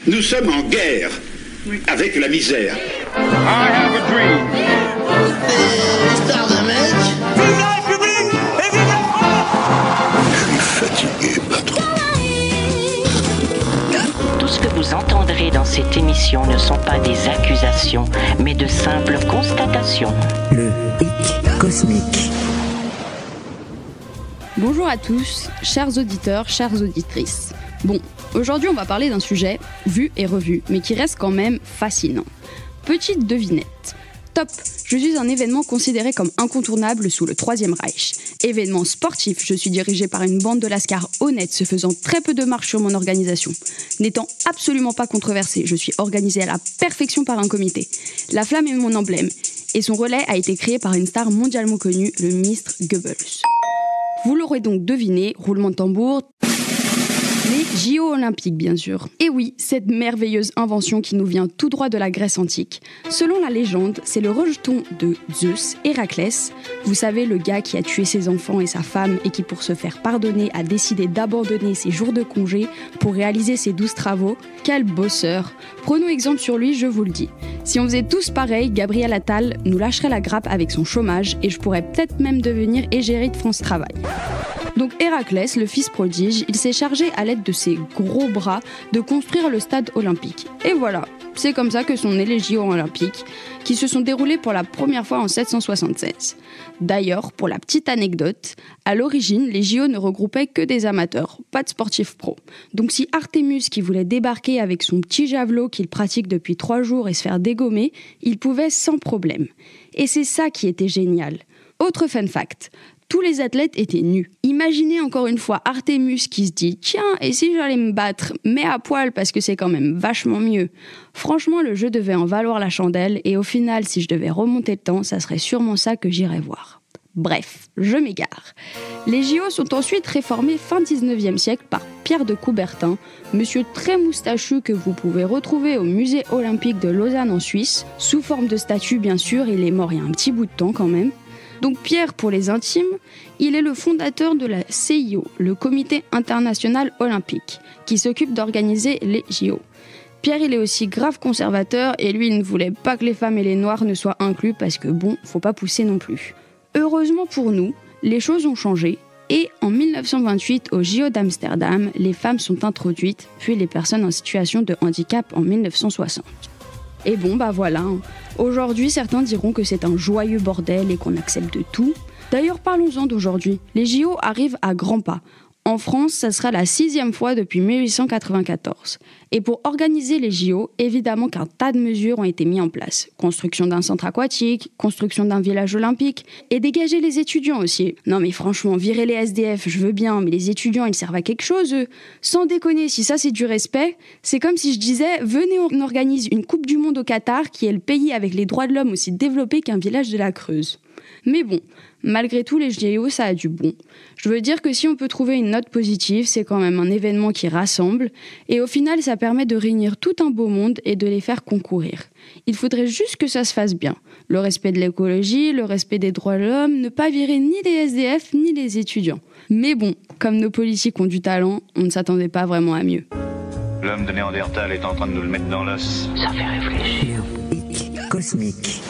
Nous sommes en guerre avec la misère. I have a dream. L'histoire d'un mec. Vive la République et vive la France! Je suis fatigué, patron. Tout ce que vous entendrez dans cette émission ne sont pas des accusations, mais de simples constatations. Le hic cosmique. Bonjour à tous, chers auditeurs, chères auditrices. Bon, aujourd'hui on va parler d'un sujet vu et revu, mais qui reste quand même fascinant. Petite devinette. Top, je suis un événement considéré comme incontournable sous le Troisième Reich. Événement sportif, je suis dirigé par une bande de lascars honnêtes se faisant très peu de marche sur mon organisation. N'étant absolument pas controversé, je suis organisé à la perfection par un comité. La flamme est mon emblème, et son relais a été créé par une star mondialement connue, le ministre Goebbels. Vous l'aurez donc deviné, roulement de tambour, les JO olympiques bien sûr. Et oui, cette merveilleuse invention qui nous vient tout droit de la Grèce antique. Selon la légende, c'est le rejeton de Zeus, Héraclès. Vous savez, le gars qui a tué ses enfants et sa femme et qui pour se faire pardonner a décidé d'abandonner ses jours de congé pour réaliser ses 12 travaux. Quel bosseur! Prenons exemple sur lui, je vous le dis. Si on faisait tous pareil, Gabriel Attal nous lâcherait la grappe avec son chômage et je pourrais peut-être même devenir égérie de France Travail. Donc Héraclès, le fils prodige, il s'est chargé à l'aide de ses gros bras de construire le stade olympique. Et voilà, c'est comme ça que sont nés les JO olympiques, qui se sont déroulés pour la première fois en 776. D'ailleurs, pour la petite anecdote, à l'origine, les JO ne regroupaient que des amateurs, pas de sportifs pros. Donc si Artémus, qui voulait débarquer avec son petit javelot qu'il pratique depuis 3 jours et se faire dégommer, il pouvait sans problème. Et c'est ça qui était génial. Autre fun fact, tous les athlètes étaient nus. Imaginez encore une fois Artémus qui se dit « Tiens, et si j'allais me battre, mais à poil parce que c'est quand même vachement mieux ». Franchement, le jeu devait en valoir la chandelle et au final, si je devais remonter le temps, ça serait sûrement ça que j'irais voir. Bref, je m'égare. Les JO sont ensuite réformés fin 19e siècle par Pierre de Coubertin, monsieur très moustachu que vous pouvez retrouver au musée olympique de Lausanne en Suisse, sous forme de statue bien sûr, il est mort il y a un petit bout de temps quand même. Donc Pierre, pour les intimes, il est le fondateur de la CIO, le Comité international olympique, qui s'occupe d'organiser les JO. Pierre, il est aussi grave conservateur et lui, il ne voulait pas que les femmes et les noirs ne soient inclus parce que bon, faut pas pousser non plus. Heureusement pour nous, les choses ont changé et en 1928, au JO d'Amsterdam, les femmes sont introduites, puis les personnes en situation de handicap en 1960. Et bon, bah voilà. Aujourd'hui, certains diront que c'est un joyeux bordel et qu'on accepte de tout. D'ailleurs, parlons-en d'aujourd'hui. Les JO arrivent à grands pas. En France, ça sera la 6e fois depuis 1894. Et pour organiser les JO, évidemment qu'un tas de mesures ont été mises en place. Construction d'un centre aquatique, construction d'un village olympique, et dégager les étudiants aussi. Non mais franchement, virer les SDF, je veux bien, mais les étudiants, ils servent à quelque chose, eux. Sans déconner, si ça c'est du respect, c'est comme si je disais, venez, on organise une Coupe du Monde au Qatar, qui est le pays avec les droits de l'homme aussi développé qu'un village de la Creuse. Mais bon, malgré tout, les JO, ça a du bon. Je veux dire que si on peut trouver une note positive, c'est quand même un événement qui rassemble, et au final, ça permet de réunir tout un beau monde et de les faire concourir. Il faudrait juste que ça se fasse bien. Le respect de l'écologie, le respect des droits de l'homme, ne pas virer ni les SDF ni les étudiants. Mais bon, comme nos politiques ont du talent, on ne s'attendait pas vraiment à mieux. L'homme de Néandertal est en train de nous le mettre dans l'os. Ça fait réfléchir. Le hic cosmique.